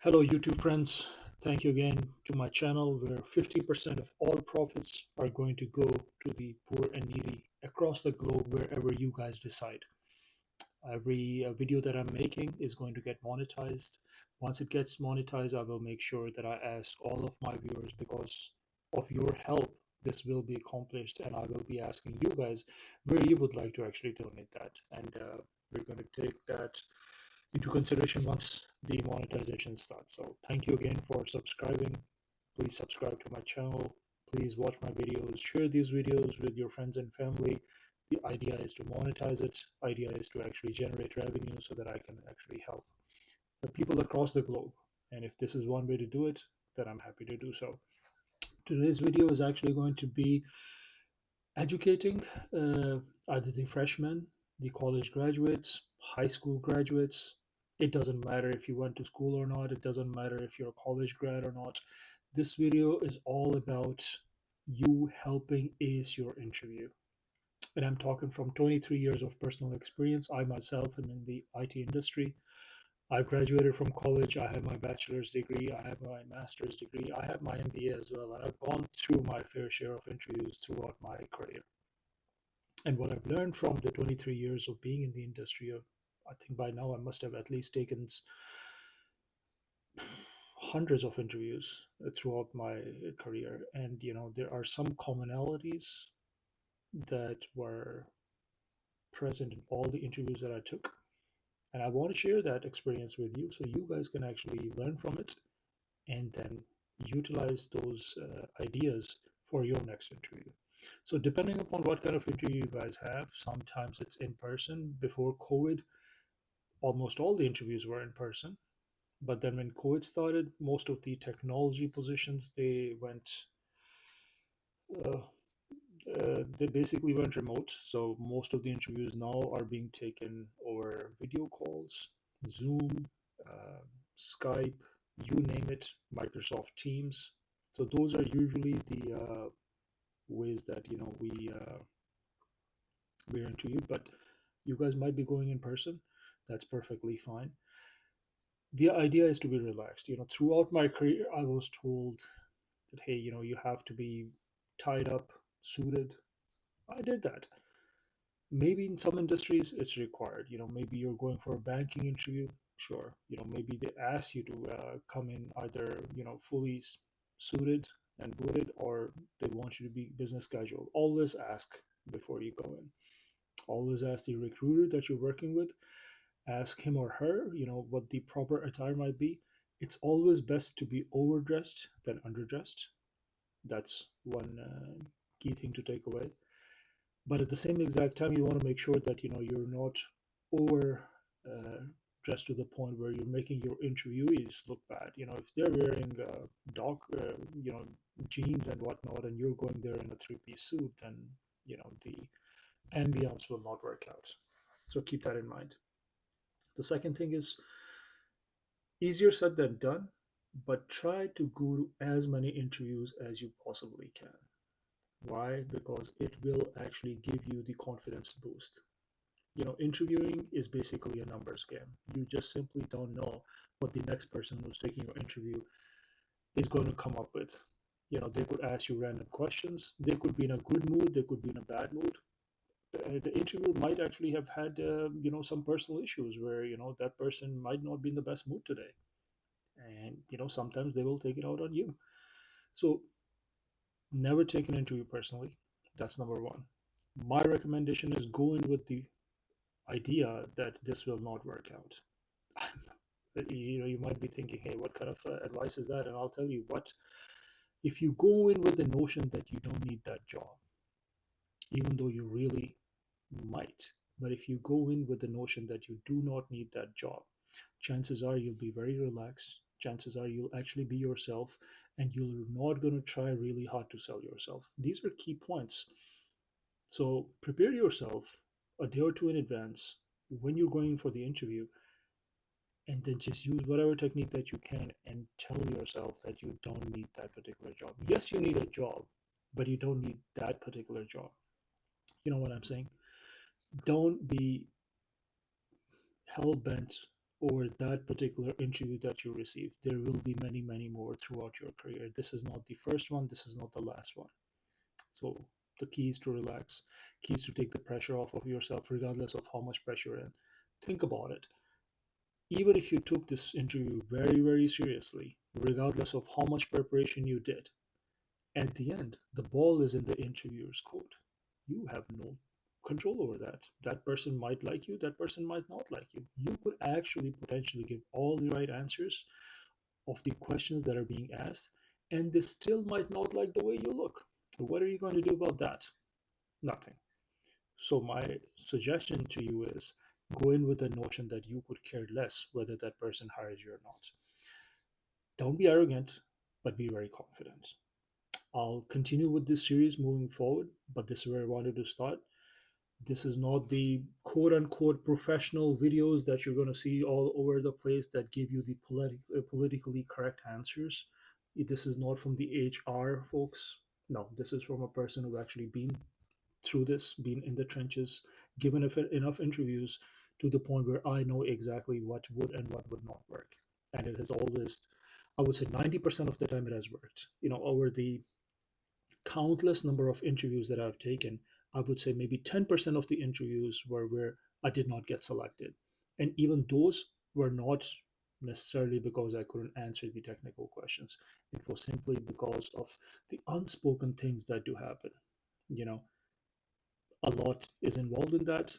Hello, YouTube friends. Thank you again to my channel where 50% of all profits are going to go to the poor and needy across the globe wherever you guys decide. Every video that I'm making is going to get monetized. Once it gets monetized, I will make sure that I ask all of my viewers because of your help, this will be accomplished, and I will be asking you guys where you would like to actually donate that. And we're going to take that into consideration once the monetization starts. So thank you again for subscribing. Please subscribe to my channel. Please watch my videos. Share these videos with your friends and family. The idea is to monetize it. Idea is to actually generate revenue so that I can actually help the people across the globe. And if this is one way to do it, then I'm happy to do so. Today's video is actually going to be educating either the freshmen, the college graduates, high school graduates. It doesn't matter if you went to school or not, it doesn't matter if you're a college grad or not. This video is all about you helping ace your interview. And I'm talking from 23 years of personal experience. I myself am in the IT industry. I've graduated from college. I have my bachelor's degree. I have my master's degree. I have my MBA as well. And I've gone through my fair share of interviews throughout my career. And what I've learned from the 23 years of being in the industry, I think by now I must have at least taken hundreds of interviews throughout my career. And, there are some commonalities that were present in all the interviews that I took. And I want to share that experience with you so you guys can actually learn from it and then utilize those ideas for your next interview. So, depending upon what kind of interview you guys have, sometimes it's in person. Before COVID, almost all the interviews were in person. But then when COVID started, most of the technology positions uh, they basically went remote. So most of the interviews now are being taken over video calls, Zoom, uh, Skype, you name it, Microsoft Teams. So those are usually the ways that we're interviewed. But you guys might be going in person. That's perfectly fine. The idea is to be relaxed. Throughout my career, I was told that, hey, you have to be tied up, suited. I did that. Maybe in some industries it's required. Maybe you're going for a banking interview. Sure. Maybe they ask you to come in either, fully suited and booted, or they want you to be business casual. Always ask before you go in. Always ask the recruiter that you're working with, ask him or her, what the proper attire might be. It's always best to be overdressed than underdressed. That's one key thing to take away. But at the same exact time, you want to make sure that you're not over dressed to the point where you're making your interviewees look bad. If they're wearing dog, jeans and whatnot, and you're going there in a three-piece suit, then the ambience will not work out. So keep that in mind. The second thing is easier said than done, but try to go to as many interviews as you possibly can. Why? Because it will actually give you the confidence boost. Interviewing is basically a numbers game. You just simply don't know what the next person who's taking your interview is going to come up with. They could ask you random questions. They could be in a good mood. They could be in a bad mood. The interviewer might actually have had, some personal issues where, that person might not be in the best mood today. And, sometimes they will take it out on you. So never take an interview personally. That's number one. My recommendation is go in with the idea that this will not work out. You might be thinking, hey, what kind of advice is that? And I'll tell you what, if you go in with the notion that you don't need that job, even though you really might, but if you go in with the notion that you do not need that job, chances are you'll be very relaxed. Chances are you'll actually be yourself, and you're not going to try really hard to sell yourself. These are key points. So prepare yourself a day or two in advance when you're going for the interview, and then just use whatever technique that you can and tell yourself that you don't need that particular job. Yes, you need a job, but you don't need that particular job. You know what I'm saying? Don't be hell bent over that particular interview that you received. There will be many, many more throughout your career. This is not the first one, this is not the last one. So the key is to relax, key is to take the pressure off of yourself, regardless of how much pressure you're in. Think about it. Even if you took this interview very, very seriously, regardless of how much preparation you did, at the end, the ball is in the interviewer's court. You have no control over that. That person might like you, that person might not like you. You could actually potentially give all the right answers of the questions that are being asked, and they still might not like the way you look. What are you going to do about that? Nothing. So, my suggestion to you is go in with the notion that you could care less whether that person hires you or not. Don't be arrogant, but be very confident. I'll continue with this series moving forward, but this is where I wanted to start. This is not the quote unquote professional videos that you're going to see all over the place that give you the politically correct answers. This is not from the HR folks. No, this is from a person who actually been through this, been in the trenches, given enough interviews to the point where I know exactly what would and what would not work. And it has always, I would say 90% of the time it has worked. Over the countless number of interviews that I've taken, I would say maybe 10% of the interviews were where I did not get selected. And even those were not necessarily because I couldn't answer the technical questions. It was simply because of the unspoken things that do happen. You know, a lot is involved in that.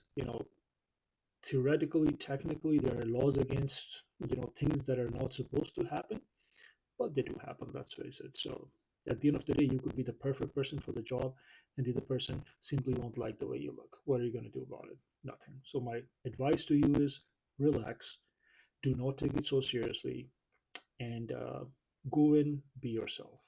Theoretically, technically, there are laws against, things that are not supposed to happen, but they do happen, let's face it. So at the end of the day, you could be the perfect person for the job, and the other person simply won't like the way you look. What are you going to do about it? Nothing. So my advice to you is relax, do not take it so seriously, and go in, be yourself.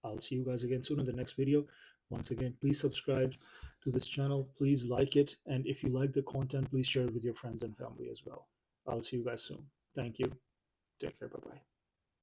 I'll see you guys again soon in the next video. Once again, please subscribe to this channel, please like it, and if you like the content, please share it with your friends and family as well. I'll see you guys soon. Thank you. Take care. Bye bye.